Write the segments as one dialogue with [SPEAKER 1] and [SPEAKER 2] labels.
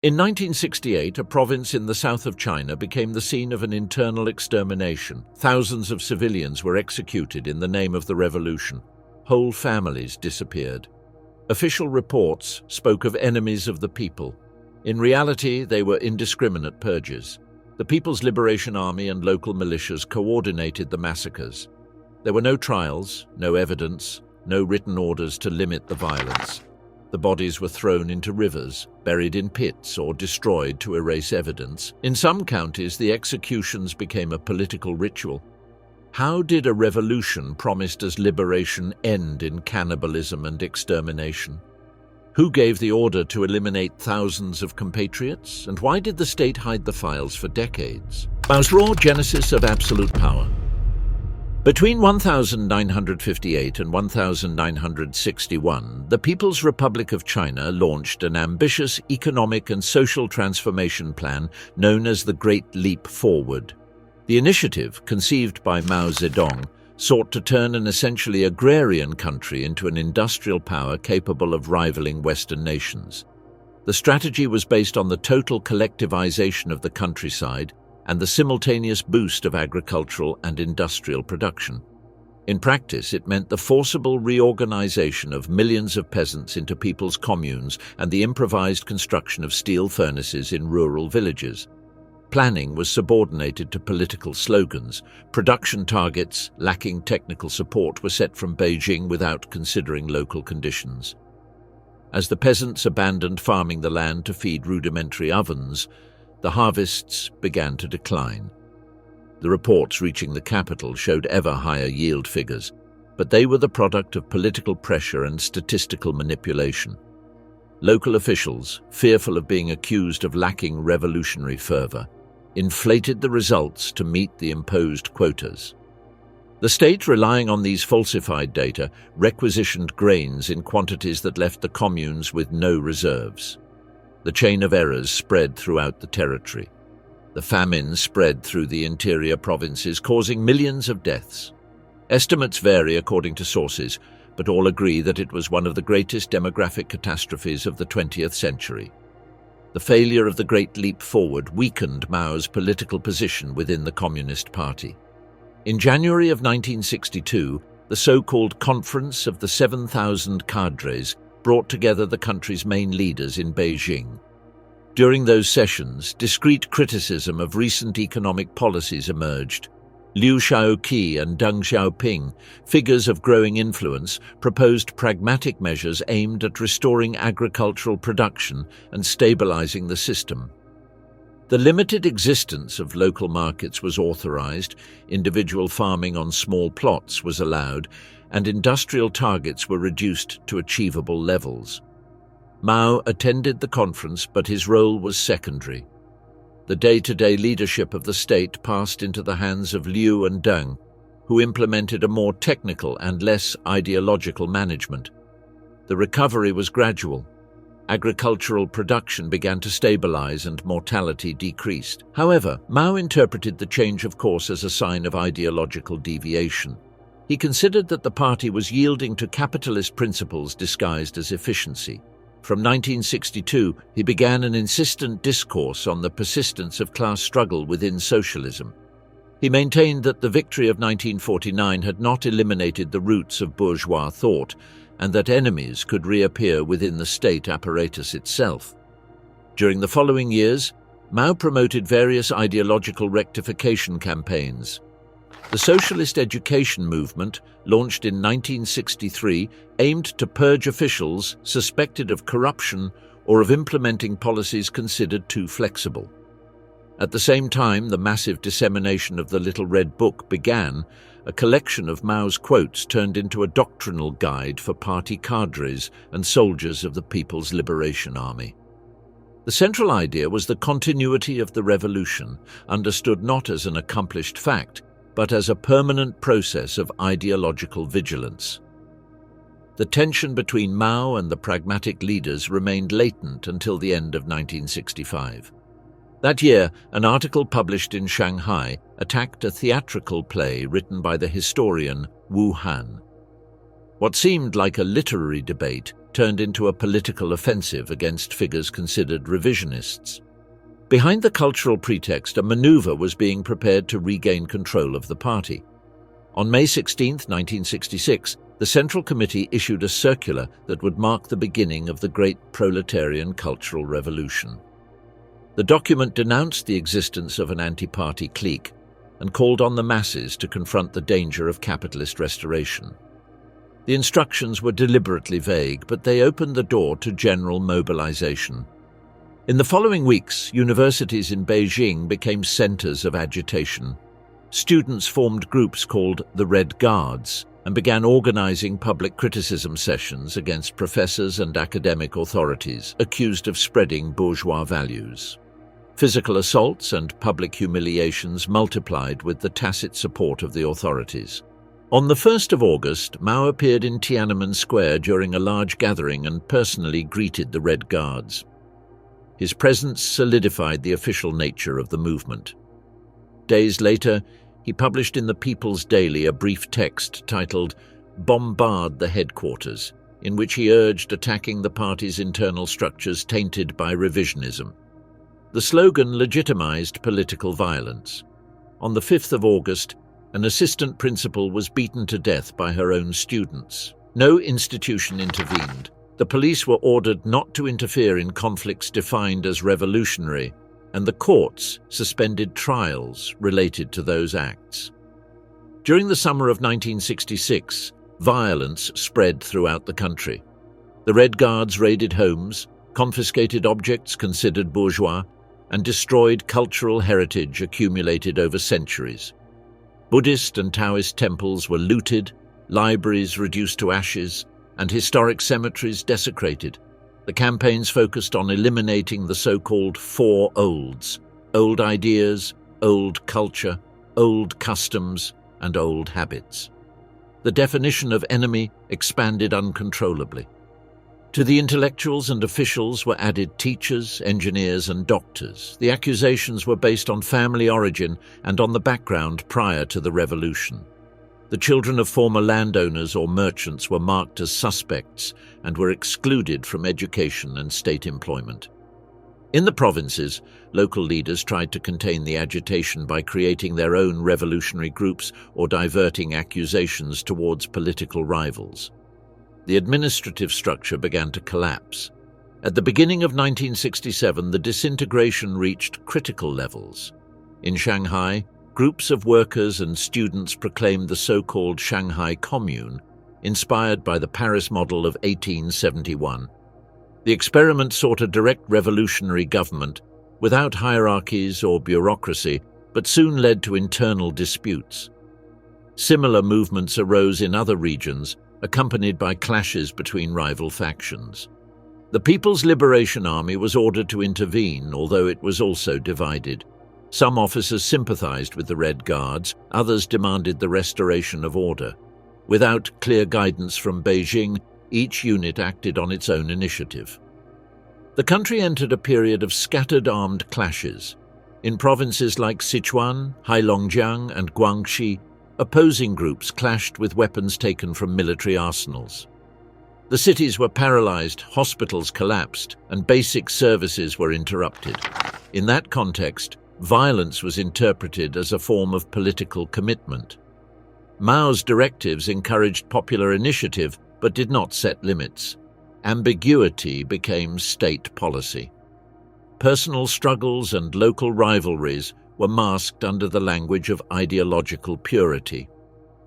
[SPEAKER 1] In 1968, a province in the south of China became the scene of an internal extermination. Thousands of civilians were executed in the name of the revolution. Whole families disappeared. Official reports spoke of enemies of the people. In reality, they were indiscriminate purges. The People's Liberation Army and local militias coordinated the massacres. There were no trials, no evidence, no written orders to limit the violence. The bodies were thrown into rivers, buried in pits, or destroyed to erase evidence. In some counties, the executions became a political ritual. How did a revolution promised as liberation end in cannibalism and extermination? Who gave the order to eliminate thousands of compatriots? And why did the state hide the files for decades? Mao's raw genesis of absolute power. Between 1958 and 1961, the People's Republic of China launched an ambitious economic and social transformation plan known as the Great Leap Forward. The initiative, conceived by Mao Zedong, sought to turn an essentially agrarian country into an industrial power capable of rivaling Western nations. The strategy was based on the total collectivization of the countryside and the simultaneous boost of agricultural and industrial production. In practice, it meant the forcible reorganization of millions of peasants into people's communes and the improvised construction of steel furnaces in rural villages. Planning was subordinated to political slogans. Production targets, lacking technical support, were set from Beijing without considering local conditions. As the peasants abandoned farming the land to feed rudimentary ovens, the harvests began to decline. The reports reaching the capital showed ever higher yield figures, but they were the product of political pressure and statistical manipulation. Local officials, fearful of being accused of lacking revolutionary fervor, inflated the results to meet the imposed quotas. The state, relying on these falsified data, requisitioned grains in quantities that left the communes with no reserves. The chain of errors spread throughout the territory. The famine spread through the interior provinces, causing millions of deaths. Estimates vary according to sources, but all agree that it was one of the greatest demographic catastrophes of the 20th century. The failure of the Great Leap Forward weakened Mao's political position within the Communist Party. In January of 1962, the so-called Conference of the 7,000 Cadres brought together the country's main leaders in Beijing. During those sessions, discreet criticism of recent economic policies emerged. Liu Shaoqi and Deng Xiaoping, figures of growing influence, proposed pragmatic measures aimed at restoring agricultural production and stabilizing the system. The limited existence of local markets was authorized, individual farming on small plots was allowed, and industrial targets were reduced to achievable levels. Mao attended the conference, but his role was secondary. The day-to-day leadership of the state passed into the hands of Liu and Deng, who implemented a more technical and less ideological management. The recovery was gradual. Agricultural production began to stabilize and mortality decreased. However, Mao interpreted the change of course as a sign of ideological deviation. He considered that the party was yielding to capitalist principles disguised as efficiency. From 1962, he began an insistent discourse on the persistence of class struggle within socialism. He maintained that the victory of 1949 had not eliminated the roots of bourgeois thought, and that enemies could reappear within the state apparatus itself. During the following years, Mao promoted various ideological rectification campaigns. The socialist education movement, launched in 1963, aimed to purge officials suspected of corruption or of implementing policies considered too flexible. At the same time, the massive dissemination of the Little Red Book began. A collection of Mao's quotes turned into a doctrinal guide for party cadres and soldiers of the People's Liberation Army. The central idea was the continuity of the revolution, understood not as an accomplished fact, but as a permanent process of ideological vigilance. The tension between Mao and the pragmatic leaders remained latent until the end of 1965. That year, an article published in Shanghai attacked a theatrical play written by the historian Wu Han. What seemed like a literary debate turned into a political offensive against figures considered revisionists. Behind the cultural pretext, a maneuver was being prepared to regain control of the party. On May 16, 1966, the Central Committee issued a circular that would mark the beginning of the Great Proletarian Cultural Revolution. The document denounced the existence of an anti-party clique and called on the masses to confront the danger of capitalist restoration. The instructions were deliberately vague, but they opened the door to general mobilization. In the following weeks, universities in Beijing became centers of agitation. Students formed groups called the Red Guards and began organizing public criticism sessions against professors and academic authorities accused of spreading bourgeois values. Physical assaults and public humiliations multiplied with the tacit support of the authorities. On the 1st of August, Mao appeared in Tiananmen Square during a large gathering and personally greeted the Red Guards. His presence solidified the official nature of the movement. Days later, he published in the People's Daily a brief text titled "Bombard the Headquarters," in which he urged attacking the party's internal structures tainted by revisionism. The slogan legitimized political violence. On the 5th of August, an assistant principal was beaten to death by her own students. No institution intervened. The police were ordered not to interfere in conflicts defined as revolutionary, and the courts suspended trials related to those acts. During the summer of 1966, violence spread throughout the country. The Red Guards raided homes, confiscated objects considered bourgeois, and destroyed cultural heritage accumulated over centuries. Buddhist and Taoist temples were looted, libraries reduced to ashes, and historic cemeteries desecrated. The campaigns focused on eliminating the so-called Four Olds: old ideas, old culture, old customs, and old habits. The definition of enemy expanded uncontrollably. To the intellectuals and officials were added teachers, engineers, and doctors. The accusations were based on family origin and on the background prior to the revolution. The children of former landowners or merchants were marked as suspects and were excluded from education and state employment. In the provinces, local leaders tried to contain the agitation by creating their own revolutionary groups or diverting accusations towards political rivals. The administrative structure began to collapse. At the beginning of 1967, the disintegration reached critical levels. In Shanghai, groups of workers and students proclaimed the so-called Shanghai Commune, inspired by the Paris model of 1871. The experiment sought a direct revolutionary government without hierarchies or bureaucracy, but soon led to internal disputes. Similar movements arose in other regions, accompanied by clashes between rival factions. The People's Liberation Army was ordered to intervene, although it was also divided. Some officers sympathized with the Red Guards, others demanded the restoration of order. Without clear guidance from Beijing, each unit acted on its own initiative. The country entered a period of scattered armed clashes. In provinces like Sichuan, Heilongjiang, and Guangxi, opposing groups clashed with weapons taken from military arsenals. The cities were paralyzed, hospitals collapsed, and basic services were interrupted. In that context, violence was interpreted as a form of political commitment. Mao's directives encouraged popular initiative but did not set limits. Ambiguity became state policy. Personal struggles and local rivalries were masked under the language of ideological purity.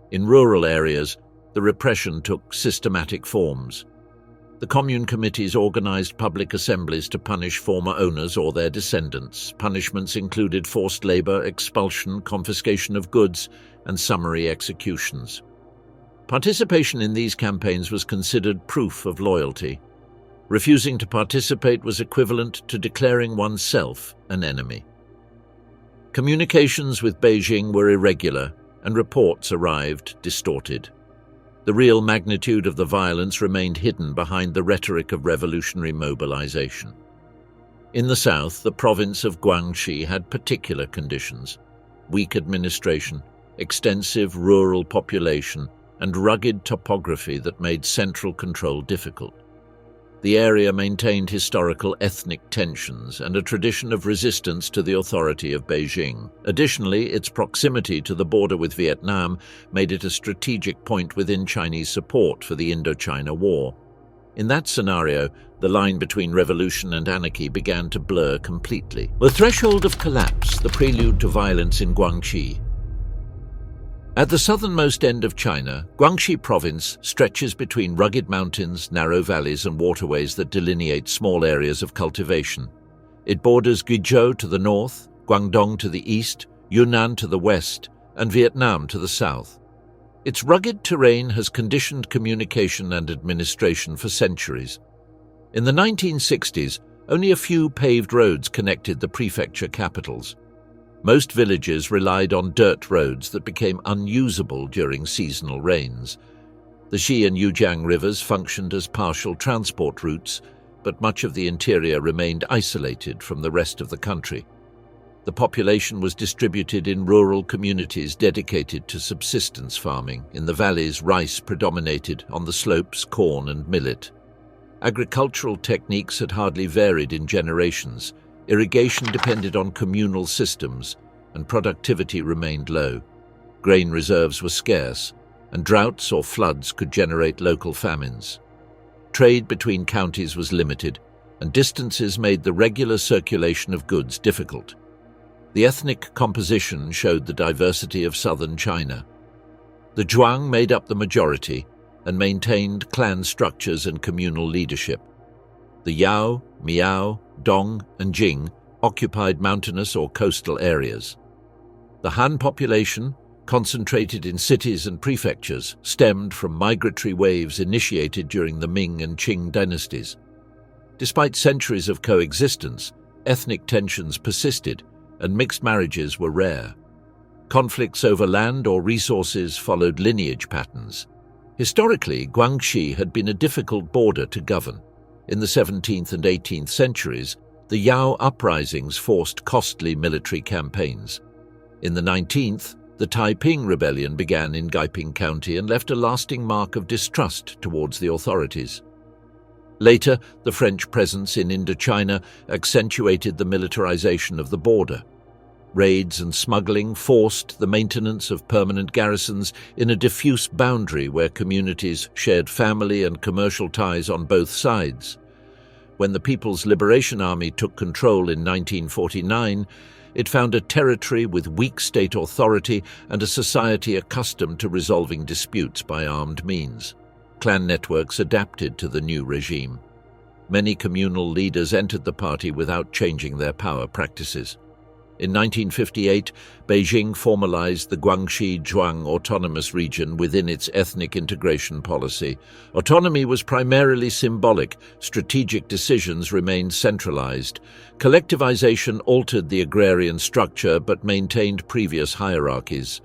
[SPEAKER 1] In rural areas, the repression took systematic forms. The commune committees organized public assemblies to punish former owners or their descendants. Punishments included forced labor, expulsion, confiscation of goods, and summary executions. Participation in these campaigns was considered proof of loyalty. Refusing to participate was equivalent to declaring oneself an enemy. Communications with Beijing were irregular, and reports arrived distorted. The real magnitude of the violence remained hidden behind the rhetoric of revolutionary mobilization. In the south, the province of Guangxi had particular conditions: weak administration, extensive rural population, and rugged topography that made central control difficult. The area maintained historical ethnic tensions and a tradition of resistance to the authority of Beijing. Additionally, its proximity to the border with Vietnam made it a strategic point within Chinese support for the Indochina War. In that scenario, the line between revolution and anarchy began to blur completely. The threshold of collapse, the prelude to violence in Guangxi. At the southernmost end of China, Guangxi province stretches between rugged mountains, narrow valleys and waterways that delineate small areas of cultivation. It borders Guizhou to the north, Guangdong to the east, Yunnan to the west, and Vietnam to the south. Its rugged terrain has conditioned communication and administration for centuries. In the 1960s, only a few paved roads connected the prefecture capitals. Most villages relied on dirt roads that became unusable during seasonal rains. The Xi and Yujiang rivers functioned as partial transport routes, but much of the interior remained isolated from the rest of the country. The population was distributed in rural communities dedicated to subsistence farming. In the valleys, rice predominated, on the slopes, corn and millet. Agricultural techniques had hardly varied in generations. Irrigation depended on communal systems, and productivity remained low. Grain reserves were scarce, and droughts or floods could generate local famines. Trade between counties was limited, and distances made the regular circulation of goods difficult. The ethnic composition showed the diversity of southern China. The Zhuang made up the majority and maintained clan structures and communal leadership. The Yao, Miao, Dong and Jing occupied mountainous or coastal areas. The Han population, concentrated in cities and prefectures, stemmed from migratory waves initiated during the Ming and Qing dynasties. Despite centuries of coexistence, ethnic tensions persisted and mixed marriages were rare. Conflicts over land or resources followed lineage patterns. Historically, Guangxi had been a difficult border to govern. In the 17th and 18th centuries, the Yao uprisings forced costly military campaigns. In the 19th, the Taiping Rebellion began in Gaiping County and left a lasting mark of distrust towards the authorities. Later, the French presence in Indochina accentuated the militarization of the border. Raids and smuggling forced the maintenance of permanent garrisons in a diffuse boundary where communities shared family and commercial ties on both sides. When the People's Liberation Army took control in 1949, it found a territory with weak state authority and a society accustomed to resolving disputes by armed means. Clan networks adapted to the new regime. Many communal leaders entered the party without changing their power practices. In 1958, Beijing formalized the Guangxi Zhuang Autonomous Region within its ethnic integration policy. Autonomy was primarily symbolic, strategic decisions remained centralized. Collectivization altered the agrarian structure but maintained previous hierarchies.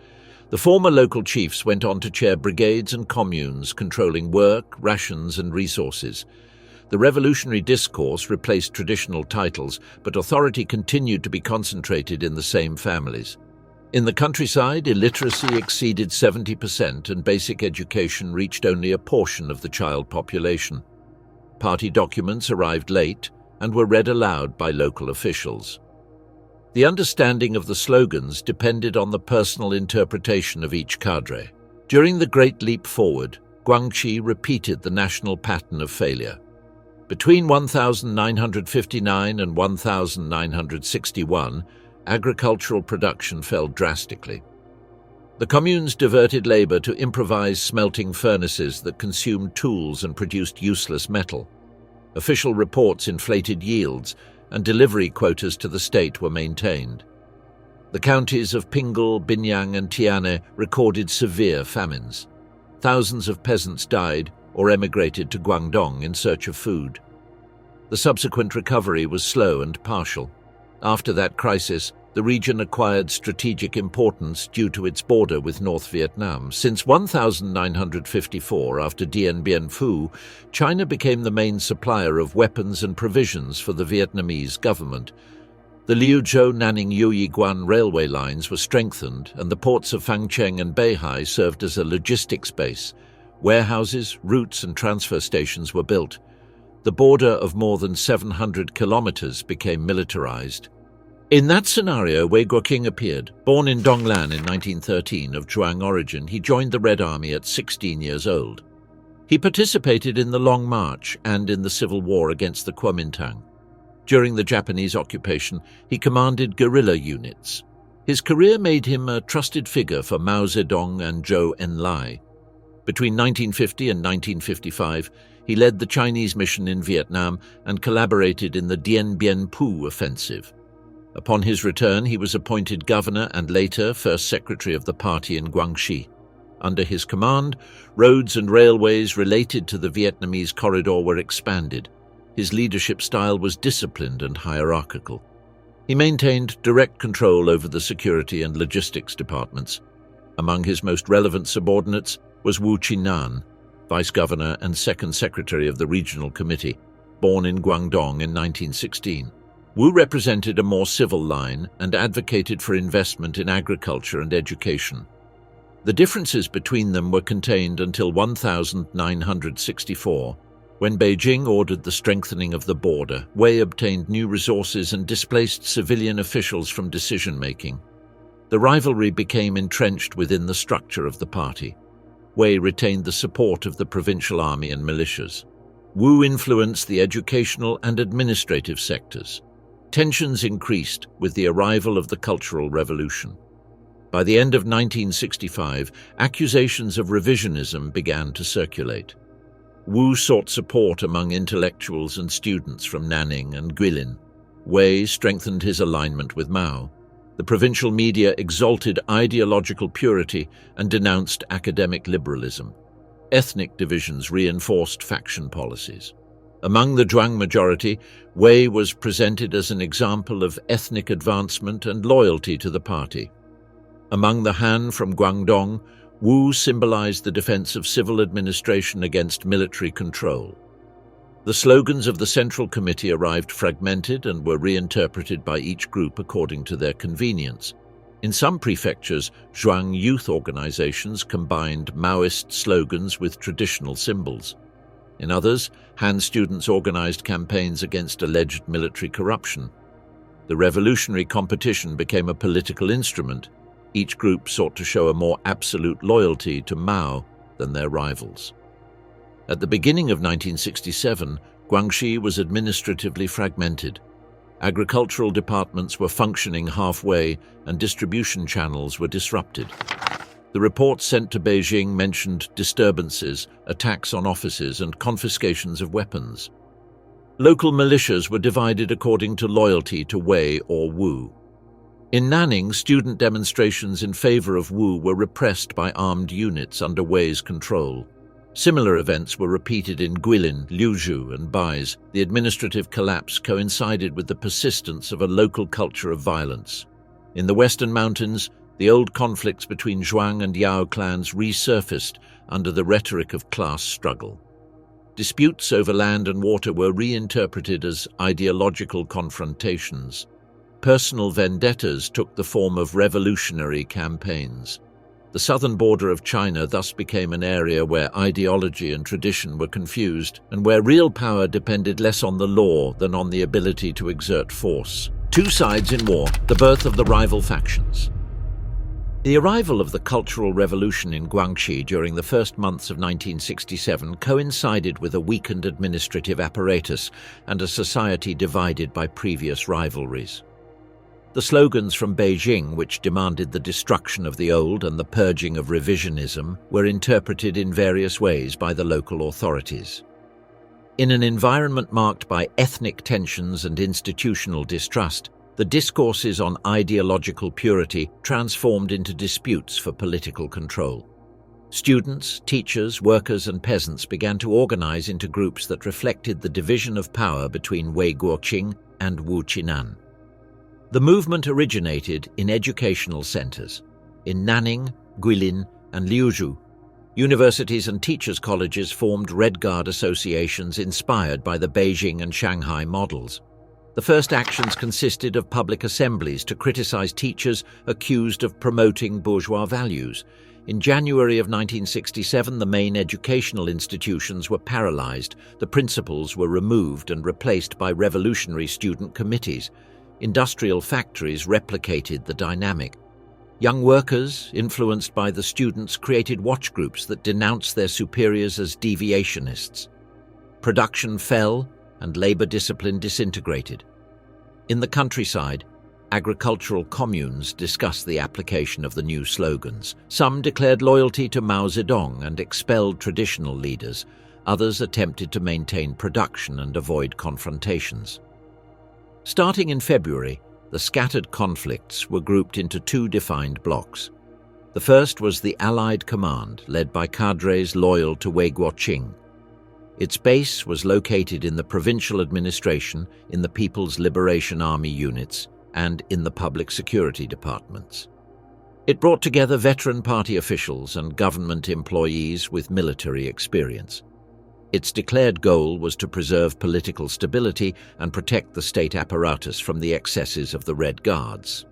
[SPEAKER 1] The former local chiefs went on to chair brigades and communes, controlling work, rations and resources. The revolutionary discourse replaced traditional titles, but authority continued to be concentrated in the same families. In the countryside, illiteracy exceeded 70% and basic education reached only a portion of the child population. Party documents arrived late and were read aloud by local officials. The understanding of the slogans depended on the personal interpretation of each cadre. During the Great Leap Forward, Guangxi repeated the national pattern of failure. Between 1959 and 1961, agricultural production fell drastically. The communes diverted labor to improvise smelting furnaces that consumed tools and produced useless metal. Official reports inflated yields, and delivery quotas to the state were maintained. The counties of Pingel, Binyang and Tiane recorded severe famines. Thousands of peasants died or emigrated to Guangdong in search of food. The subsequent recovery was slow and partial. After that crisis, the region acquired strategic importance due to its border with North Vietnam. Since 1954, after Dien Bien Phu, China became the main supplier of weapons and provisions for the Vietnamese government. The Liuzhou-Nanning-Yuyi-Guan railway lines were strengthened, and the ports of Fangcheng and Beihai served as a logistics base. Warehouses, routes and transfer stations were built. The border of more than 700 kilometers became militarized. In that scenario, Wei Guoqing appeared. Born in Donglan in 1913, of Zhuang origin, he joined the Red Army at 16 years old. He participated in the Long March and in the civil war against the Kuomintang. During the Japanese occupation, he commanded guerrilla units. His career made him a trusted figure for Mao Zedong and Zhou Enlai. Between 1950 and 1955, he led the Chinese mission in Vietnam and collaborated in the Dien Bien Phu offensive. Upon his return, he was appointed governor and later first secretary of the party in Guangxi. Under his command, roads and railways related to the Vietnamese corridor were expanded. His leadership style was disciplined and hierarchical. He maintained direct control over the security and logistics departments. Among his most relevant subordinates was Wu Qinan, vice governor and second secretary of the regional committee, born in Guangdong in 1916. Wu represented a more civil line and advocated for investment in agriculture and education. The differences between them were contained until 1964, when Beijing ordered the strengthening of the border. Wei obtained new resources and displaced civilian officials from decision-making. The rivalry became entrenched within the structure of the party. Wei retained the support of the provincial army and militias. Wu influenced the educational and administrative sectors. Tensions increased with the arrival of the Cultural Revolution. By the end of 1965, accusations of revisionism began to circulate. Wu sought support among intellectuals and students from Nanning and Guilin. Wei strengthened his alignment with Mao. The provincial media exalted ideological purity and denounced academic liberalism. Ethnic divisions reinforced faction policies. Among the Zhuang majority, Wei was presented as an example of ethnic advancement and loyalty to the party. Among the Han from Guangdong, Wu symbolized the defense of civil administration against military control. The slogans of the Central Committee arrived fragmented and were reinterpreted by each group according to their convenience. In some prefectures, Zhuang youth organizations combined Maoist slogans with traditional symbols. In others, Han students organized campaigns against alleged military corruption. The revolutionary competition became a political instrument. Each group sought to show a more absolute loyalty to Mao than their rivals. At the beginning of 1967, Guangxi was administratively fragmented. Agricultural departments were functioning halfway and distribution channels were disrupted. The reports sent to Beijing mentioned disturbances, attacks on offices, and confiscations of weapons. Local militias were divided according to loyalty to Wei or Wu. In Nanning, student demonstrations in favor of Wu were repressed by armed units under Wei's control. Similar events were repeated in Guilin, Liuzhou, and Baize. The administrative collapse coincided with the persistence of a local culture of violence. In the Western Mountains, the old conflicts between Zhuang and Yao clans resurfaced under the rhetoric of class struggle. Disputes over land and water were reinterpreted as ideological confrontations. Personal vendettas took the form of revolutionary campaigns. The southern border of China thus became an area where ideology and tradition were confused, and where real power depended less on the law than on the ability to exert force. Two sides in war, the birth of the rival factions. The arrival of the Cultural Revolution in Guangxi during the first months of 1967 coincided with a weakened administrative apparatus and a society divided by previous rivalries. The slogans from Beijing, which demanded the destruction of the old and the purging of revisionism, were interpreted in various ways by the local authorities. In an environment marked by ethnic tensions and institutional distrust, the discourses on ideological purity transformed into disputes for political control. Students, teachers, workers, and peasants began to organize into groups that reflected the division of power between Wei Guoqing and Wu Qinan. The movement originated in educational centers. In Nanning, Guilin, and Liuzhou, universities and teachers' colleges formed Red Guard associations inspired by the Beijing and Shanghai models. The first actions consisted of public assemblies to criticize teachers accused of promoting bourgeois values. In January of 1967, the main educational institutions were paralyzed, the principals were removed and replaced by revolutionary student committees. Industrial factories replicated the dynamic. Young workers, influenced by the students, created watch groups that denounced their superiors as deviationists. Production fell and labor discipline disintegrated. In the countryside, agricultural communes discussed the application of the new slogans. Some declared loyalty to Mao Zedong and expelled traditional leaders. Others attempted to maintain production and avoid confrontations. Starting in February, the scattered conflicts were grouped into two defined blocks. The first was the Allied Command, led by cadres loyal to Wei Guoqing. Its base was located in the provincial administration, in the People's Liberation Army units, and in the public security departments. It brought together veteran party officials and government employees with military experience. Its declared goal was to preserve political stability and protect the state apparatus from the excesses of the Red Guards.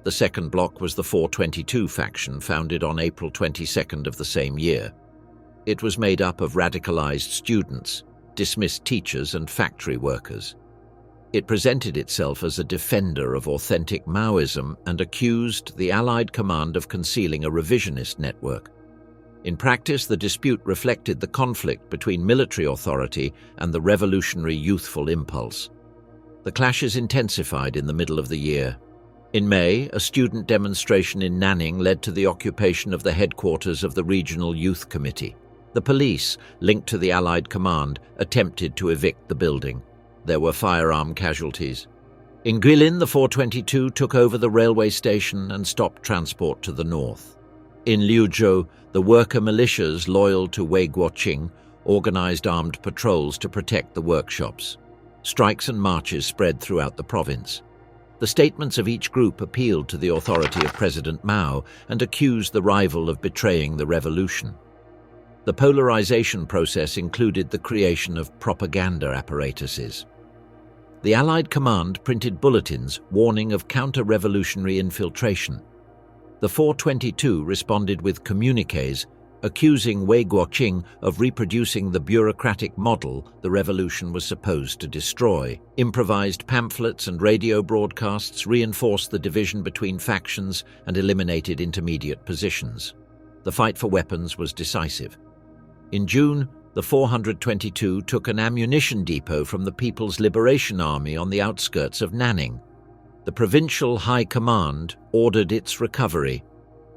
[SPEAKER 1] The second bloc was the 422 faction, founded on April 22nd of the same year. It was made up of radicalized students, dismissed teachers and factory workers. It presented itself as a defender of authentic Maoism and accused the Allied Command of concealing a revisionist network. In practice, the dispute reflected the conflict between military authority and the revolutionary youthful impulse. The clashes intensified in the middle of the year. In May, a student demonstration in Nanning led to the occupation of the headquarters of the Regional Youth Committee. The police, linked to the Allied Command, attempted to evict the building. There were firearm casualties. In Guilin, the 422 took over the railway station and stopped transport to the north. In Liuzhou, the worker militias loyal to Wei Guoqing organized armed patrols to protect the workshops. Strikes and marches spread throughout the province. The statements of each group appealed to the authority of President Mao and accused the rival of betraying the revolution. The polarization process included the creation of propaganda apparatuses. The Allied Command printed bulletins warning of counter-revolutionary infiltration. The 422 responded with communiques accusing Wei Guoqing of reproducing the bureaucratic model the revolution was supposed to destroy. Improvised pamphlets and radio broadcasts reinforced the division between factions and eliminated intermediate positions. The fight for weapons was decisive. In June, the 422 took an ammunition depot from the People's Liberation Army on the outskirts of Nanning. The Provincial High Command ordered its recovery.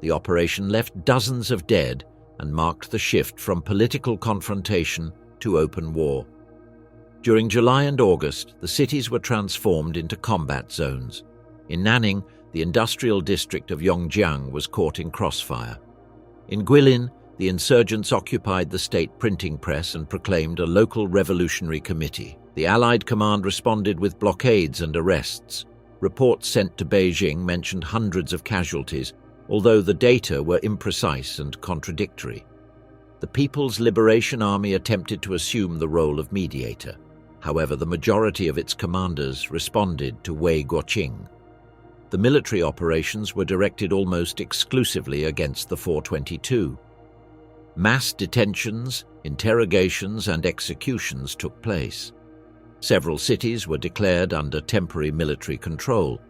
[SPEAKER 1] The operation left dozens of dead and marked the shift from political confrontation to open war. During July and August, the cities were transformed into combat zones. In Nanning, the industrial district of Yongjiang was caught in crossfire. In Guilin, the insurgents occupied the state printing press and proclaimed a local revolutionary committee. The Allied Command responded with blockades and arrests. Reports sent to Beijing mentioned hundreds of casualties, although the data were imprecise and contradictory. The People's Liberation Army attempted to assume the role of mediator. However, the majority of its commanders responded to Wei Guoqing. The military operations were directed almost exclusively against the 422. Mass detentions, interrogations, and executions took place. Several cities were declared under temporary military control,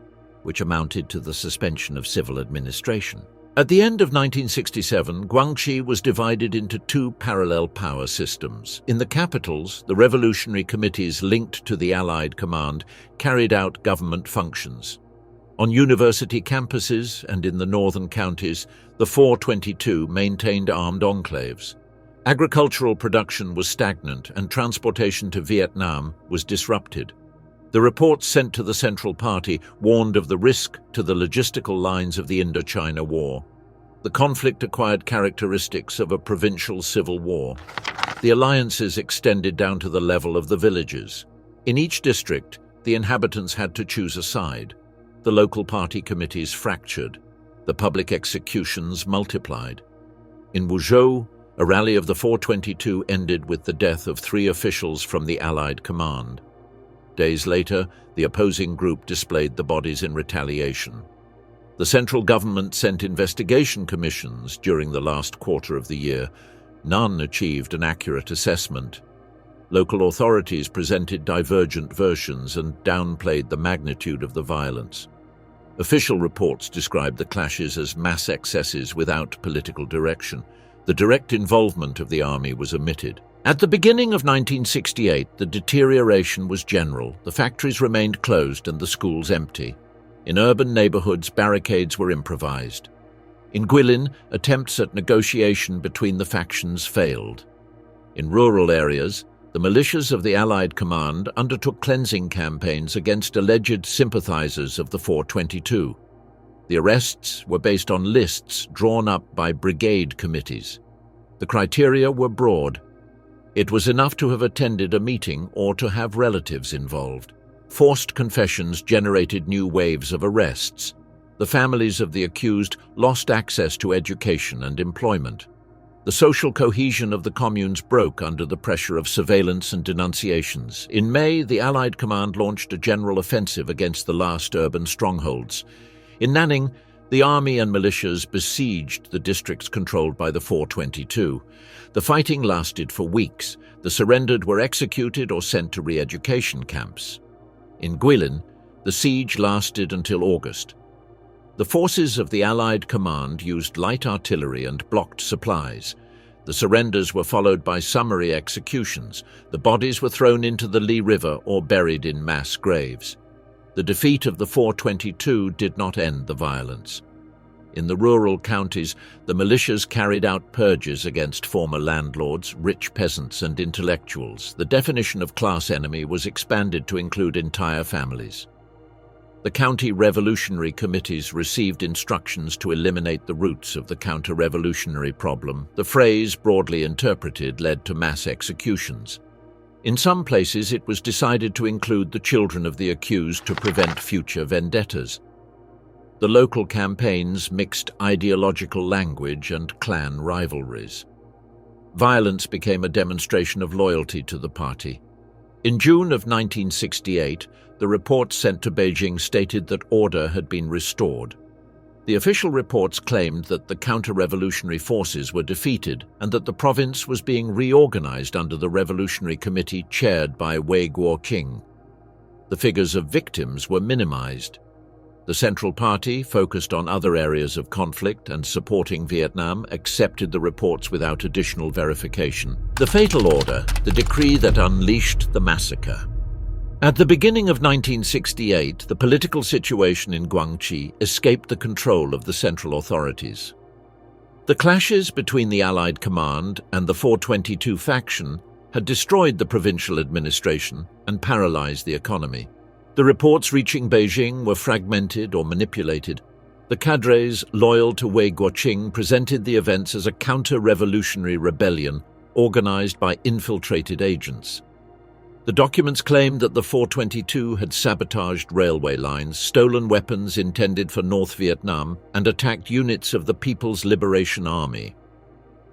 [SPEAKER 1] which amounted to the suspension of civil administration. At the end of 1967, Guangxi was divided into two parallel power systems. In the capitals, the revolutionary committees linked to the Allied Command carried out government functions. On university campuses and in the northern counties, the 422 maintained armed enclaves. Agricultural production was stagnant and transportation to Vietnam was disrupted. The reports sent to the Central Party warned of the risk to the logistical lines of the Indochina War. The conflict acquired characteristics of a provincial civil war. The alliances extended down to the level of the villages. In each district, the inhabitants had to choose a side. The local party committees fractured. The public executions multiplied. In Wuzhou, a rally of the 422 ended with the death of 3 officials from the Allied Command. Days later, the opposing group displayed the bodies in retaliation. The central government sent investigation commissions during the last quarter of the year. None achieved an accurate assessment. Local authorities presented divergent versions and downplayed the magnitude of the violence. Official reports described the clashes as mass excesses without political direction. The direct involvement of the army was omitted. At the beginning of 1968, the deterioration was general. The factories remained closed and the schools empty. In urban neighborhoods, barricades were improvised. In Guilin, attempts at negotiation between the factions failed. In rural areas, the militias of the Allied Command undertook cleansing campaigns against alleged sympathizers of the 422. The arrests were based on lists drawn up by brigade committees. The criteria were broad. It was enough to have attended a meeting or to have relatives involved. Forced confessions generated new waves of arrests. The families of the accused lost access to education and employment. The social cohesion of the communes broke under the pressure of surveillance and denunciations. In May, the Allied Command launched a general offensive against the last urban strongholds. In Nanning, the army and militias besieged the districts controlled by the 422. The fighting lasted for weeks. The surrendered were executed or sent to re-education camps. In Guilin, the siege lasted until August. The forces of the Allied Command used light artillery and blocked supplies. The surrenders were followed by summary executions. The bodies were thrown into the Li River or buried in mass graves. The defeat of the 422 did not end the violence. In the rural counties, the militias carried out purges against former landlords, rich peasants, and intellectuals. The definition of class enemy was expanded to include entire families. The county revolutionary committees received instructions to eliminate the roots of the counter-revolutionary problem. The phrase, broadly interpreted, led to mass executions. In some places, it was decided to include the children of the accused to prevent future vendettas. The local campaigns mixed ideological language and clan rivalries. Violence became a demonstration of loyalty to the party. In June of 1968, the reports sent to Beijing stated that order had been restored. The official reports claimed that the counter-revolutionary forces were defeated and that the province was being reorganized under the Revolutionary Committee chaired by Wei Guoqing. The figures of victims were minimized. The Central Party, focused on other areas of conflict and supporting Vietnam, accepted the reports without additional verification. The Fatal Order, the decree that unleashed the massacre. At the beginning of 1968, the political situation in Guangxi escaped the control of the central authorities. The clashes between the Allied Command and the 422 faction had destroyed the provincial administration and paralyzed the economy. The reports reaching Beijing were fragmented or manipulated. The cadres loyal to Wei Guoqing presented the events as a counter-revolutionary rebellion organized by infiltrated agents. The documents claimed that the 422 had sabotaged railway lines, stolen weapons intended for North Vietnam, and attacked units of the People's Liberation Army.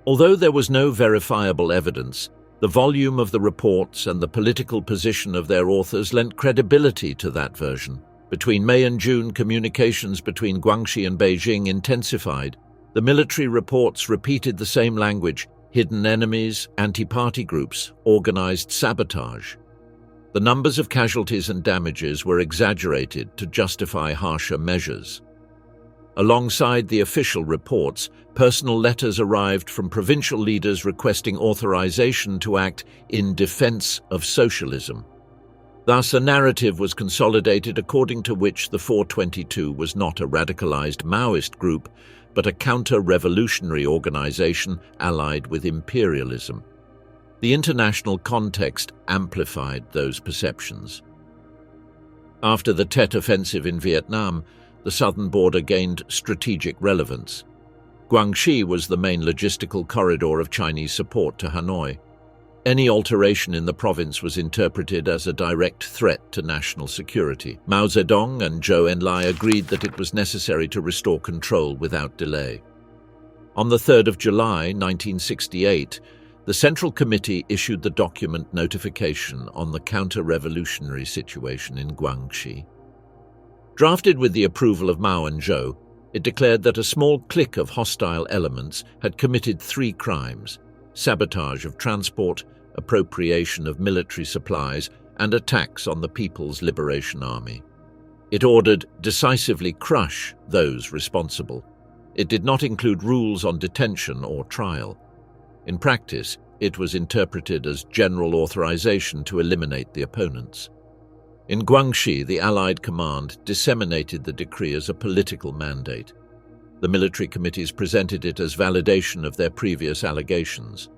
[SPEAKER 1] Although there was no verifiable evidence, the volume of the reports and the political position of their authors lent credibility to that version. Between May and June, communications between Guangxi and Beijing intensified. The military reports repeated the same language: hidden enemies, anti-party groups, organized sabotage. The numbers of casualties and damages were exaggerated to justify harsher measures. Alongside the official reports, personal letters arrived from provincial leaders requesting authorization to act in defense of socialism. Thus, a narrative was consolidated according to which the 422 was not a radicalized Maoist group, but a counter-revolutionary organization allied with imperialism. The international context amplified those perceptions. After the Tet Offensive in Vietnam, the southern border gained strategic relevance. Guangxi was the main logistical corridor of Chinese support to Hanoi. Any alteration in the province was interpreted as a direct threat to national security. Mao Zedong and Zhou Enlai agreed that it was necessary to restore control without delay. On the 3rd of July, 1968, the Central Committee issued the document Notification on the Counter-Revolutionary Situation in Guangxi. Drafted with the approval of Mao and Zhou, It declared that a small clique of hostile elements had committed 3 crimes: sabotage of transport, appropriation of military supplies, and attacks on the People's Liberation Army. It ordered decisively crush those responsible. It did not include rules on detention or trial. In practice, it was interpreted as general authorization to eliminate the opponents. In Guangxi, the Allied command disseminated the decree as a political mandate. The military committees presented it as validation of their previous allegations.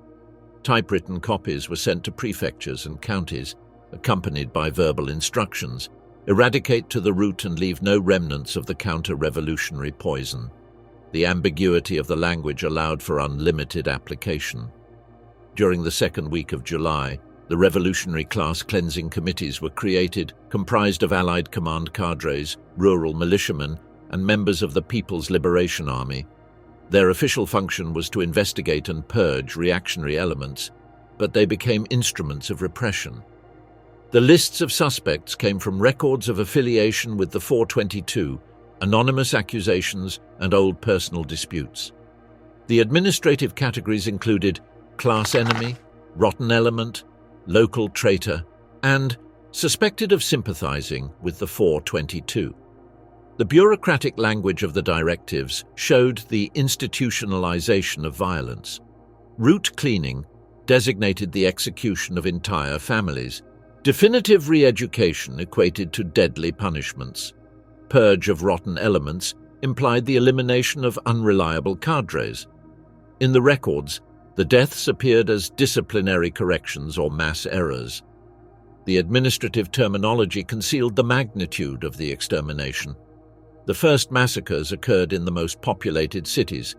[SPEAKER 1] Typewritten copies were sent to prefectures and counties, accompanied by verbal instructions: eradicate to the root and leave no remnants of the counter-revolutionary poison. The ambiguity of the language allowed for unlimited application. During the second week of July, the revolutionary class cleansing committees were created, comprised of Allied command cadres, rural militiamen, and members of the People's Liberation Army. Their official function was to investigate and purge reactionary elements, but they became instruments of repression. The lists of suspects came from records of affiliation with the 422, anonymous accusations, and old personal disputes. The administrative categories included class enemy, rotten element, local traitor, and suspected of sympathizing with the 422. The bureaucratic language of the directives showed the institutionalization of violence. Root cleaning designated the execution of entire families. Definitive re-education equated to deadly punishments. Purge of rotten elements implied the elimination of unreliable cadres. In the records, the deaths appeared as disciplinary corrections or mass errors. The administrative terminology concealed the magnitude of the extermination. The first massacres occurred in the most populated cities.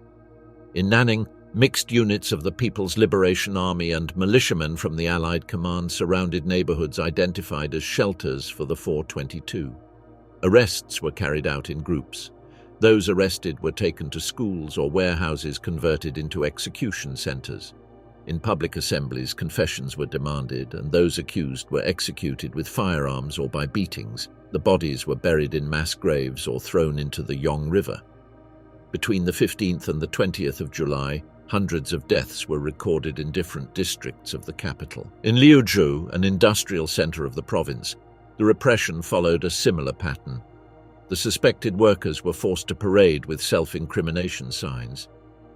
[SPEAKER 1] In Nanning, mixed units of the People's Liberation Army and militiamen from the Allied command surrounded neighborhoods identified as shelters for the 422. Arrests were carried out in groups. Those arrested were taken to schools or warehouses converted into execution centers. In public assemblies, confessions were demanded, and those accused were executed with firearms or by beatings. The bodies were buried in mass graves or thrown into the Yong River. Between the 15th and the 20th of July, hundreds of deaths were recorded in different districts of the capital. In Liuzhou, an industrial center of the province, the repression followed a similar pattern. The suspected workers were forced to parade with self-incrimination signs.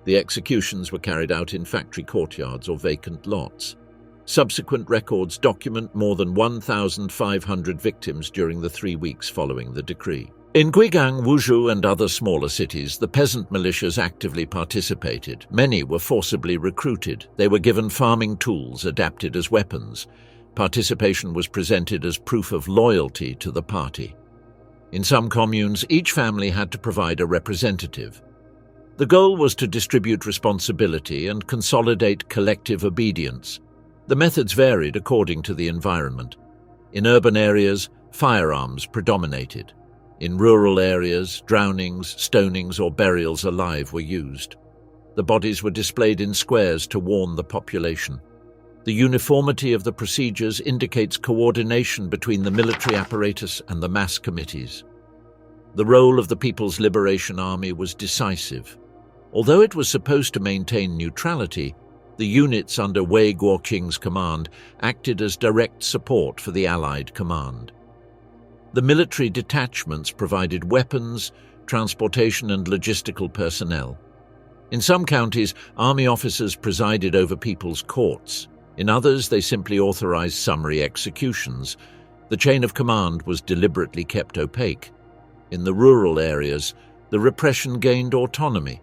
[SPEAKER 1] The executions were carried out in factory courtyards or vacant lots. Subsequent records document more than 1,500 victims during the 3 weeks following the decree. In Guigang, Wuzhou, and other smaller cities, the peasant militias actively participated. Many were forcibly recruited. They were given farming tools adapted as weapons. Participation was presented as proof of loyalty to the party. In some communes, each family had to provide a representative. The goal was to distribute responsibility and consolidate collective obedience. The methods varied according to the environment. In urban areas, firearms predominated. In rural areas, drownings, stonings, or burials alive were used. The bodies were displayed in squares to warn the population. The uniformity of the procedures indicates coordination between the military apparatus and the mass committees. The role of the People's Liberation Army was decisive. Although it was supposed to maintain neutrality, the units under Wei Guoqing's command acted as direct support for the Allied command. The military detachments provided weapons, transportation, and logistical personnel. In some counties, army officers presided over people's courts. In others, they simply authorized summary executions. The chain of command was deliberately kept opaque. In the rural areas, the repression gained autonomy.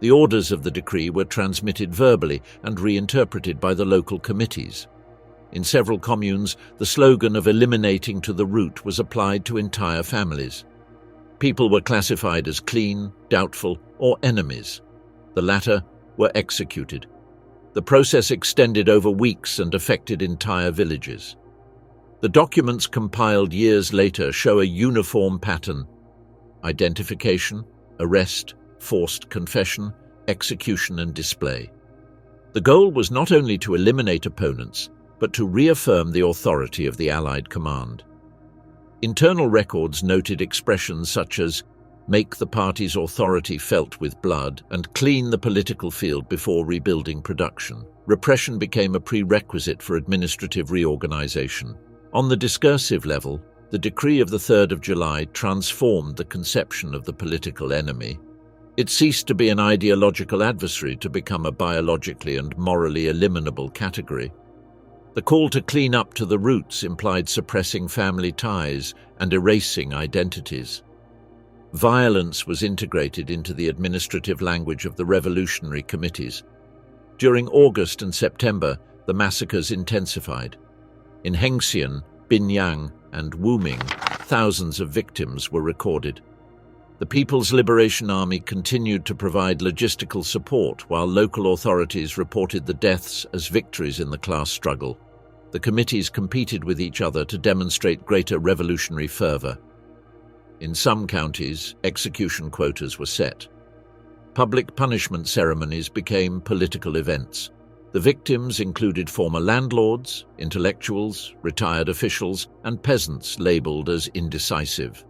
[SPEAKER 1] The orders of the decree were transmitted verbally and reinterpreted by the local committees. In several communes, the slogan of eliminating to the root was applied to entire families. People were classified as clean, doubtful, or enemies. The latter were executed. The process extended over weeks and affected entire villages. The documents compiled years later show a uniform pattern: identification, arrest, forced confession, execution, and display. The goal was not only to eliminate opponents, but to reaffirm the authority of the Allied command. Internal records noted expressions such as make the party's authority felt with blood, and clean the political field before rebuilding production. Repression became a prerequisite for administrative reorganization. On the discursive level, the decree of the 3rd of July transformed the conception of the political enemy. It ceased to be an ideological adversary to become a biologically and morally eliminable category. The call to clean up to the roots implied suppressing family ties and erasing identities. Violence was integrated into the administrative language of the revolutionary committees. During August and September, the massacres intensified. In Hengxian, Binyang, and Wuming, thousands of victims were recorded. The People's Liberation Army continued to provide logistical support while local authorities reported the deaths as victories in the class struggle. The committees competed with each other to demonstrate greater revolutionary fervor. In some counties, execution quotas were set. Public punishment ceremonies became political events. The victims included former landlords, intellectuals, retired officials, and peasants labeled as indecisive.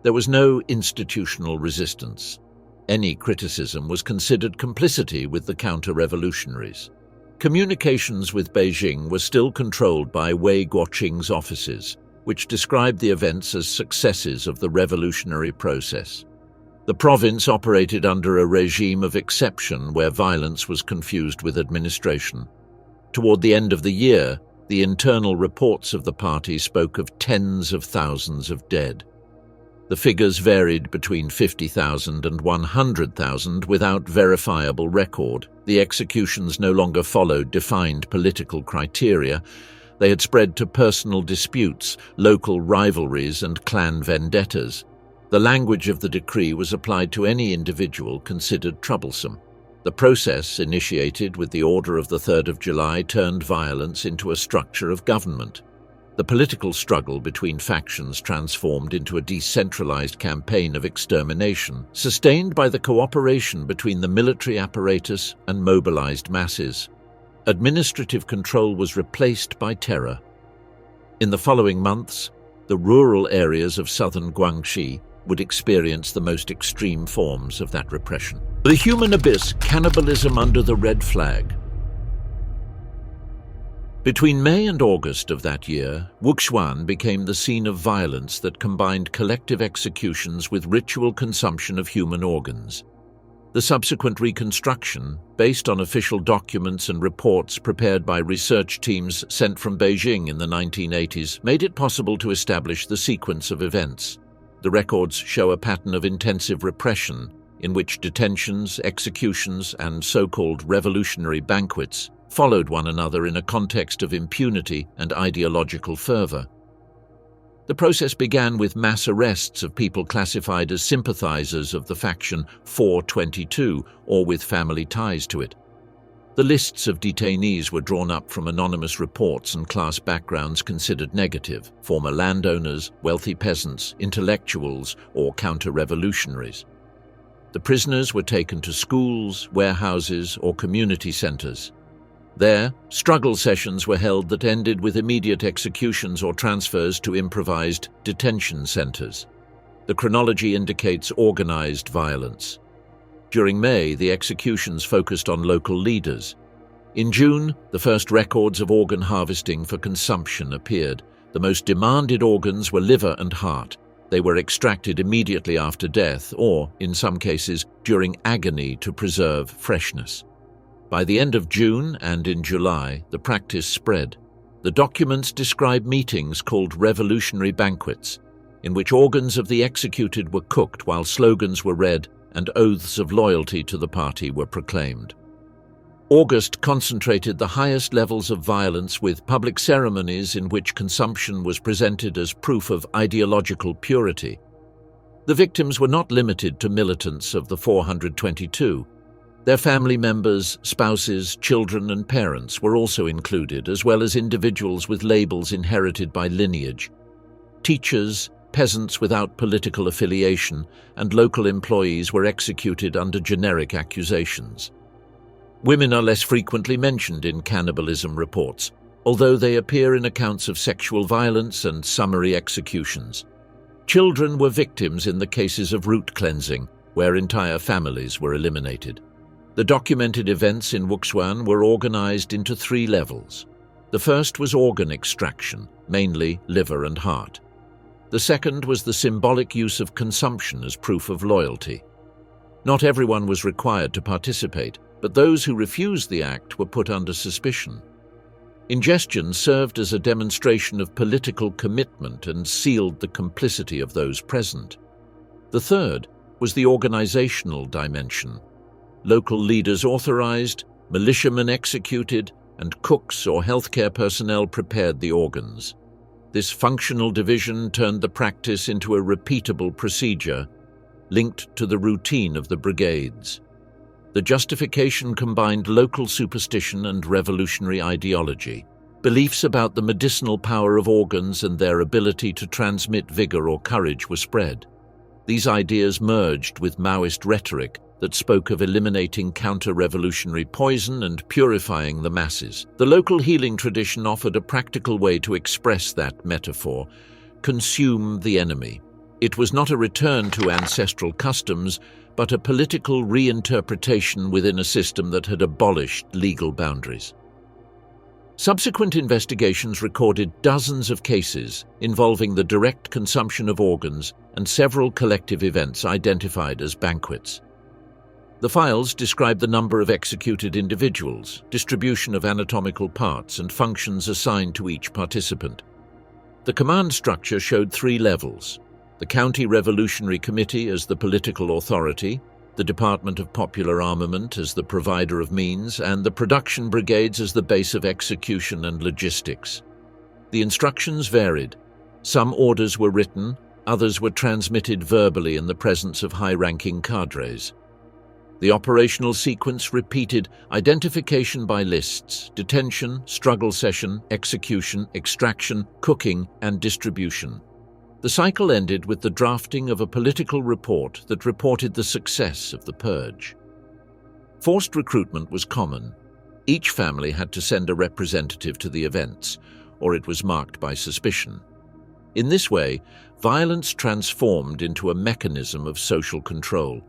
[SPEAKER 1] There was no institutional resistance. Any criticism was considered complicity with the counter-revolutionaries. Communications with Beijing were still controlled by Wei Guoqing's offices, which described the events as successes of the revolutionary process. The province operated under a regime of exception where violence was confused with administration. Toward the end of the year, the internal reports of the party spoke of tens of thousands of dead. The figures varied between 50,000 and 100,000 without verifiable record. The executions no longer followed defined political criteria. They had spread to personal disputes, local rivalries, and clan vendettas. The language of the decree was applied to any individual considered troublesome. The process, initiated with the order of the 3rd of July, turned violence into a structure of government. The political struggle between factions transformed into a decentralized campaign of extermination, sustained by the cooperation between the military apparatus and mobilized masses. Administrative control was replaced by terror. In the following months, the rural areas of southern Guangxi would experience the most extreme forms of that repression. The human abyss, cannibalism under the red flag. Between May and August of that year, Wuxuan became the scene of violence that combined collective executions with ritual consumption of human organs. The subsequent reconstruction, based on official documents and reports prepared by research teams sent from Beijing in the 1980s, made it possible to establish the sequence of events. The records show a pattern of intensive repression, in which detentions, executions, and so-called revolutionary banquets followed one another in a context of impunity and ideological fervor. The process began with mass arrests of people classified as sympathizers of the faction 422 or with family ties to it. The lists of detainees were drawn up from anonymous reports and class backgrounds considered negative: former landowners, wealthy peasants, intellectuals, or counter-revolutionaries. The prisoners were taken to schools, warehouses, or community centers. There, struggle sessions were held that ended with immediate executions or transfers to improvised detention centers. The chronology indicates organized violence. During May, the executions focused on local leaders. In June, the first records of organ harvesting for consumption appeared. The most demanded organs were liver and heart. They were extracted immediately after death or, in some cases, during agony to preserve freshness. By the end of June and in July, the practice spread. The documents describe meetings called revolutionary banquets, in which organs of the executed were cooked while slogans were read and oaths of loyalty to the party were proclaimed. August concentrated the highest levels of violence with public ceremonies in which consumption was presented as proof of ideological purity. The victims were not limited to militants of the 422. Their family members, spouses, children, and parents were also included, as well as individuals with labels inherited by lineage. Teachers, peasants without political affiliation, and local employees were executed under generic accusations. Women are less frequently mentioned in cannibalism reports, although they appear in accounts of sexual violence and summary executions. Children were victims in the cases of root cleansing, where entire families were eliminated. The documented events in Wuxuan were organized into 3 levels. The first was organ extraction, mainly liver and heart. The second was the symbolic use of consumption as proof of loyalty. Not everyone was required to participate, but those who refused the act were put under suspicion. Ingestion served as a demonstration of political commitment and sealed the complicity of those present. The third was the organizational dimension. Local leaders authorized, militiamen executed, and cooks or healthcare personnel prepared the organs. This functional division turned the practice into a repeatable procedure, linked to the routine of the brigades. The justification combined local superstition and revolutionary ideology. Beliefs about the medicinal power of organs and their ability to transmit vigor or courage were spread. These ideas merged with Maoist rhetoric that spoke of eliminating counter-revolutionary poison and purifying the masses. The local healing tradition offered a practical way to express that metaphor: consume the enemy. It was not a return to ancestral customs, but a political reinterpretation within a system that had abolished legal boundaries. Subsequent investigations recorded dozens of cases involving the direct consumption of organs and several collective events identified as banquets. The files describe the number of executed individuals, distribution of anatomical parts, and functions assigned to each participant. The command structure showed 3 levels: the County Revolutionary Committee as the political authority, the Department of Popular Armament as the provider of means, and the production brigades as the base of execution and logistics. The instructions varied. Some orders were written, others were transmitted verbally in the presence of high-ranking cadres. The operational sequence repeated identification by lists, detention, struggle session, execution, extraction, cooking, and distribution. The cycle ended with the drafting of a political report that reported the success of the purge. Forced recruitment was common. Each family had to send a representative to the events, or it was marked by suspicion. In this way, violence transformed into a mechanism of social control.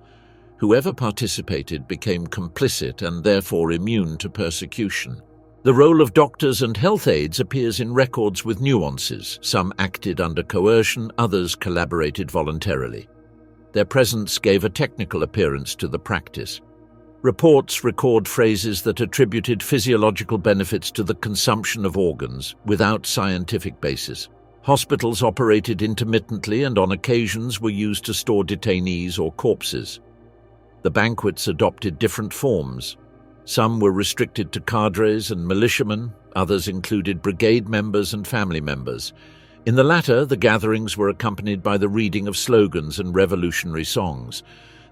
[SPEAKER 1] Whoever participated became complicit and therefore immune to persecution. The role of doctors and health aides appears in records with nuances. Some acted under coercion, others collaborated voluntarily. Their presence gave a technical appearance to the practice. Reports record phrases that attributed physiological benefits to the consumption of organs without scientific basis. Hospitals operated intermittently and on occasions were used to store detainees or corpses. The banquets adopted different forms. Some were restricted to cadres and militiamen, others included brigade members and family members. In the latter, the gatherings were accompanied by the reading of slogans and revolutionary songs.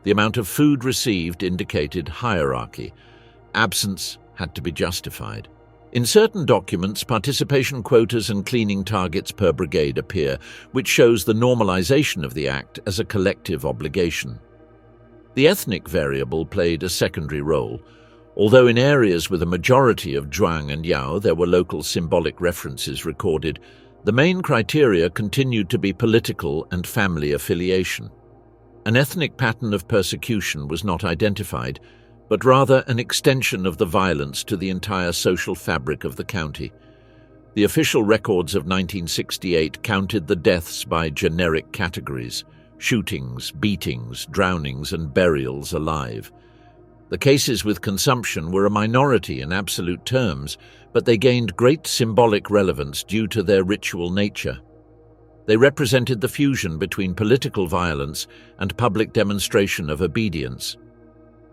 [SPEAKER 1] The amount of food received indicated hierarchy. Absence had to be justified. In certain documents, participation quotas and cleaning targets per brigade appear, which shows the normalization of the act as a collective obligation. The ethnic variable played a secondary role. Although in areas with a majority of Zhuang and Yao there were local symbolic references recorded, the main criteria continued to be political and family affiliation. An ethnic pattern of persecution was not identified, but rather an extension of the violence to the entire social fabric of the county. The official records of 1968 counted the deaths by generic categories: shootings, beatings, drownings, and burials alive. The cases with consumption were a minority in absolute terms, but they gained great symbolic relevance due to their ritual nature. They represented the fusion between political violence and public demonstration of obedience.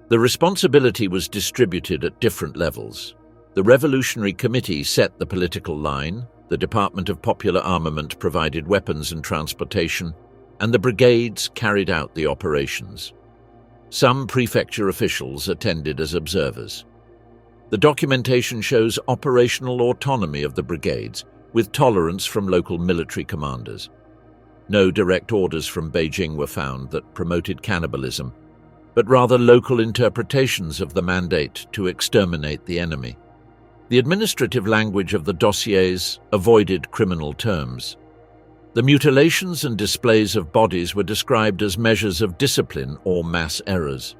[SPEAKER 1] The responsibility was distributed at different levels. The Revolutionary Committee set the political line, the Department of Popular Armament provided weapons and transportation, and the brigades carried out the operations. Some prefecture officials attended as observers. The documentation shows operational autonomy of the brigades, with tolerance from local military commanders. No direct orders from Beijing were found that promoted cannibalism, but rather local interpretations of the mandate to exterminate the enemy. The administrative language of the dossiers avoided criminal terms. The mutilations and displays of bodies were described as measures of discipline or mass errors.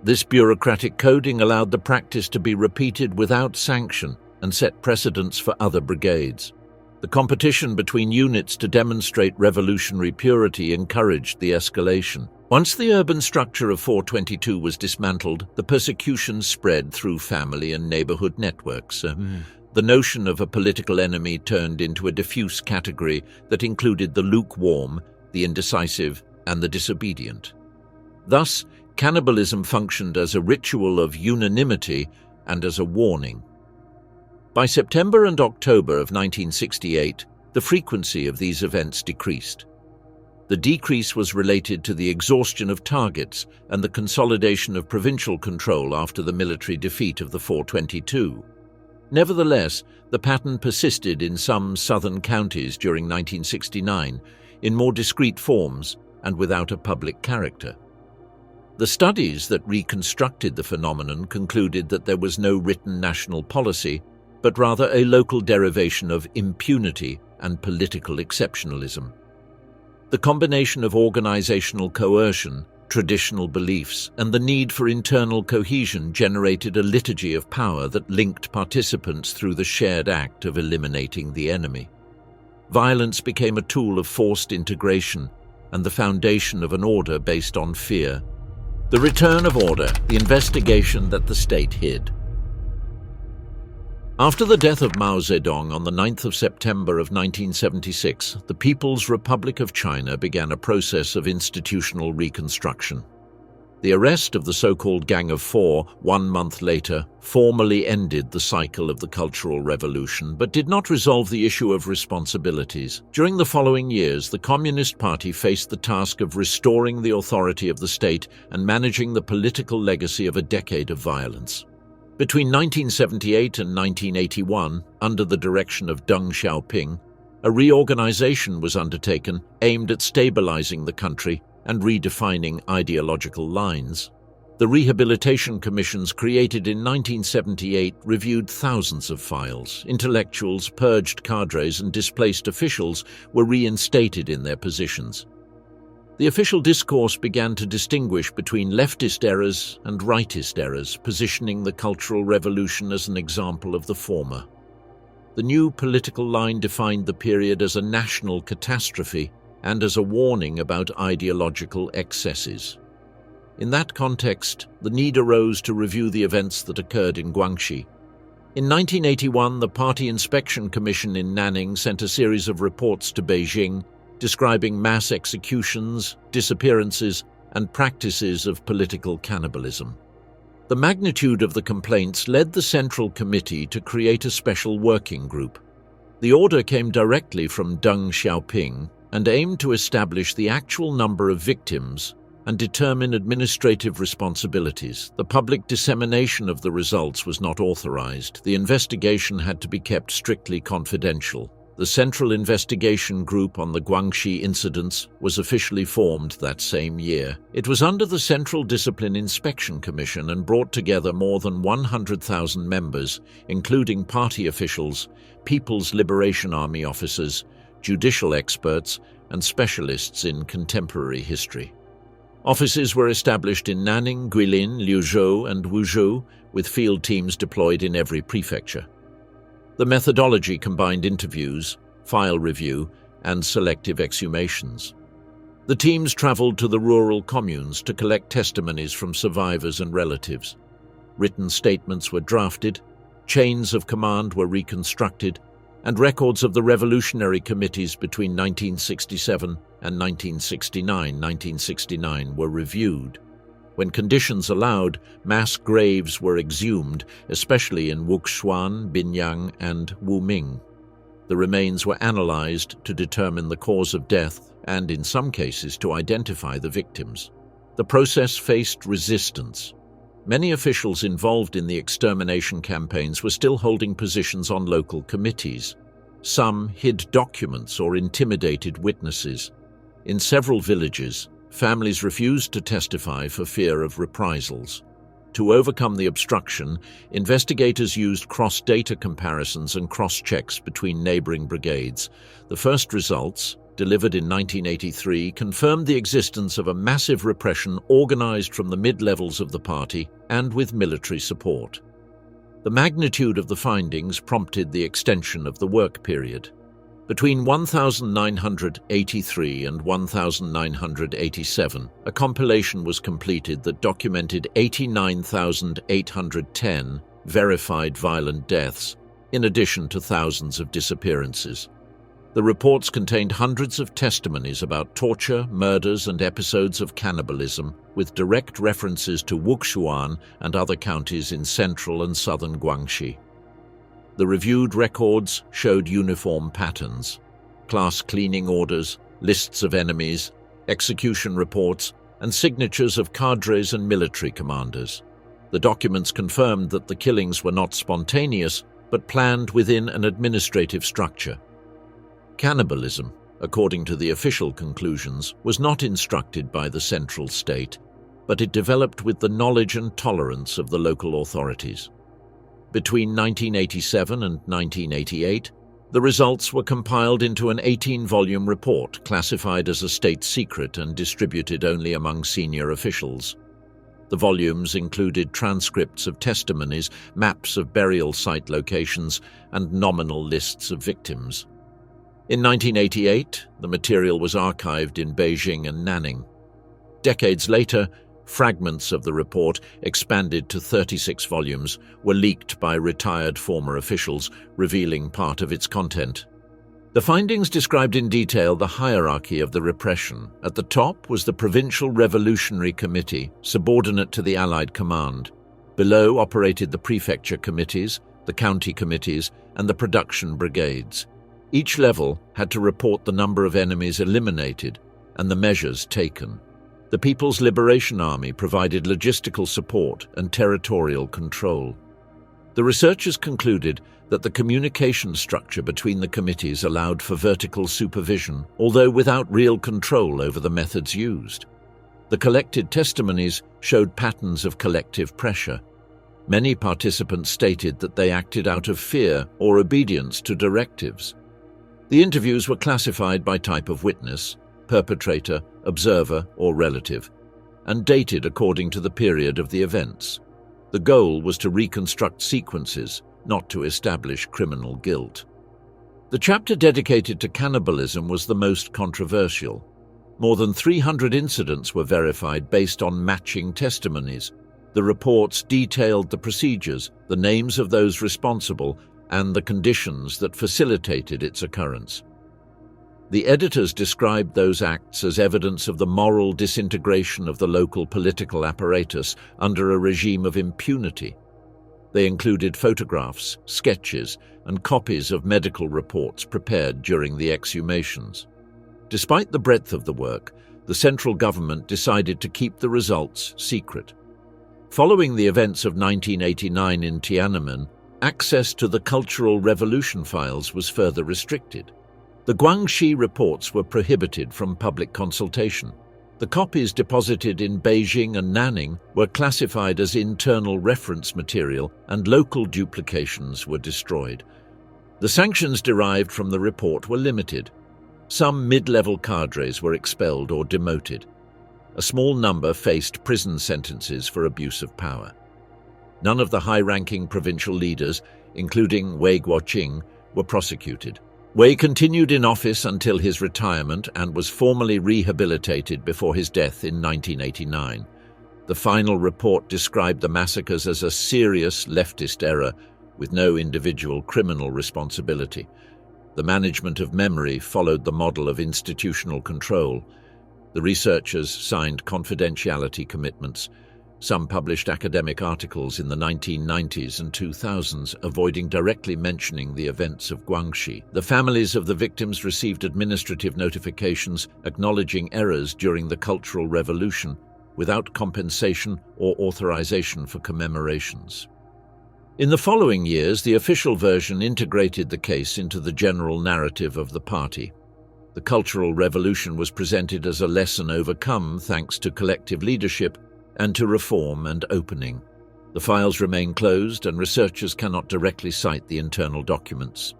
[SPEAKER 1] This bureaucratic coding allowed the practice to be repeated without sanction and set precedents for other brigades. The competition between units to demonstrate revolutionary purity encouraged the escalation. Once the urban structure of 422 was dismantled, the persecution spread through family and neighborhood networks. The notion of a political enemy turned into a diffuse category that included the lukewarm, the indecisive, and the disobedient. Thus, cannibalism functioned as a ritual of unanimity and as a warning. By September and October of 1968, the frequency of these events decreased. The decrease was related to the exhaustion of targets and the consolidation of provincial control after the military defeat of the 422. Nevertheless, the pattern persisted in some southern counties during 1969, in more discrete forms and without a public character. The studies that reconstructed the phenomenon concluded that there was no written national policy, but rather a local derivation of impunity and political exceptionalism. The combination of organizational coercion, traditional beliefs, and the need for internal cohesion generated a liturgy of power that linked participants through the shared act of eliminating the enemy. Violence became a tool of forced integration and the foundation of an order based on fear. The return of order, the investigation that the state hid. After the death of Mao Zedong on the 9th of September of 1976, the People's Republic of China began a process of institutional reconstruction. The arrest of the so-called Gang of Four 1 month later formally ended the cycle of the Cultural Revolution, but did not resolve the issue of responsibilities. During the following years, the Communist Party faced the task of restoring the authority of the state and managing the political legacy of a decade of violence. Between 1978 and 1981, under the direction of Deng Xiaoping, a reorganization was undertaken aimed at stabilizing the country and redefining ideological lines. The rehabilitation commissions created in 1978 reviewed thousands of files. Intellectuals, purged cadres, and displaced officials were reinstated in their positions. The official discourse began to distinguish between leftist errors and rightist errors, positioning the Cultural Revolution as an example of the former. The new political line defined the period as a national catastrophe and as a warning about ideological excesses. In that context, the need arose to review the events that occurred in Guangxi. In 1981, the Party Inspection Commission in Nanning sent a series of reports to Beijing describing mass executions, disappearances, and practices of political cannibalism. The magnitude of the complaints led the Central Committee to create a special working group. The order came directly from Deng Xiaoping and aimed to establish the actual number of victims and determine administrative responsibilities. The public dissemination of the results was not authorized. The investigation had to be kept strictly confidential. The Central Investigation Group on the Guangxi incidents was officially formed that same year. It was under the Central Discipline Inspection Commission and brought together more than 100,000 members, including party officials, People's Liberation Army officers, judicial experts, and specialists in contemporary history. Offices were established in Nanning, Guilin, Liuzhou, and Wuzhou, with field teams deployed in every prefecture. The methodology combined interviews, file review, and selective exhumations. The teams traveled to the rural communes to collect testimonies from survivors and relatives. Written statements were drafted, chains of command were reconstructed, and records of the revolutionary committees between 1967 and 1969 were reviewed. When conditions allowed, mass graves were exhumed, especially in Wuxuan, Binyang, and Wuming. The remains were analyzed to determine the cause of death and, in some cases, to identify the victims. The process faced resistance. Many officials involved in the extermination campaigns were still holding positions on local committees. Some hid documents or intimidated witnesses. In several villages, families refused to testify for fear of reprisals. To overcome the obstruction, investigators used cross-data comparisons and cross-checks between neighboring brigades. The first results, delivered in 1983, confirmed the existence of a massive repression organized from the mid-levels of the party and with military support. The magnitude of the findings prompted the extension of the work period. Between 1983 and 1987, a compilation was completed that documented 89,810 verified violent deaths, in addition to thousands of disappearances. The reports contained hundreds of testimonies about torture, murders, and episodes of cannibalism, with direct references to Wuxuan and other counties in central and southern Guangxi. The reviewed records showed uniform patterns: class cleaning orders, lists of enemies, execution reports, and signatures of cadres and military commanders. The documents confirmed that the killings were not spontaneous, but planned within an administrative structure. Cannibalism, according to the official conclusions, was not instructed by the central state, but it developed with the knowledge and tolerance of the local authorities. Between 1987 and 1988, the results were compiled into an 18-volume report classified as a state secret and distributed only among senior officials. The volumes included transcripts of testimonies, maps of burial site locations, and nominal lists of victims. In 1988, the material was archived in Beijing and Nanning. Decades later, fragments of the report, expanded to 36 volumes, were leaked by retired former officials, revealing part of its content. The findings described in detail the hierarchy of the repression. At the top was the Provincial Revolutionary Committee, subordinate to the Allied Command. Below operated the prefecture committees, the county committees, and the production brigades. Each level had to report the number of enemies eliminated and the measures taken. The People's Liberation Army provided logistical support and territorial control. The researchers concluded that the communication structure between the committees allowed for vertical supervision, although without real control over the methods used. The collected testimonies showed patterns of collective pressure. Many participants stated that they acted out of fear or obedience to directives. The interviews were classified by type of witness, perpetrator, observer, or relative, and dated according to the period of the events. The goal was to reconstruct sequences, not to establish criminal guilt. The chapter dedicated to cannibalism was the most controversial. More than 300 incidents were verified based on matching testimonies. The reports detailed the procedures, the names of those responsible, and the conditions that facilitated its occurrence. The editors described those acts as evidence of the moral disintegration of the local political apparatus under a regime of impunity. They included photographs, sketches, and copies of medical reports prepared during the exhumations. Despite the breadth of the work, the central government decided to keep the results secret. Following the events of 1989 in Tiananmen, access to the Cultural Revolution files was further restricted. The Guangxi reports were prohibited from public consultation. The copies deposited in Beijing and Nanning were classified as internal reference material, and local duplications were destroyed. The sanctions derived from the report were limited. Some mid-level cadres were expelled or demoted. A small number faced prison sentences for abuse of power. None of the high-ranking provincial leaders, including Wei Guoqing, were prosecuted. Wei continued in office until his retirement and was formally rehabilitated before his death in 1989. The final report described the massacres as a serious leftist error with no individual criminal responsibility. The management of memory followed the model of institutional control. The researchers signed confidentiality commitments. Some published academic articles in the 1990s and 2000s, avoiding directly mentioning the events of Guangxi. The families of the victims received administrative notifications acknowledging errors during the Cultural Revolution, without compensation or authorization for commemorations. In the following years, the official version integrated the case into the general narrative of the party. The Cultural Revolution was presented as a lesson overcome thanks to collective leadership and to reform and opening. The files remain closed, and researchers cannot directly cite the internal documents.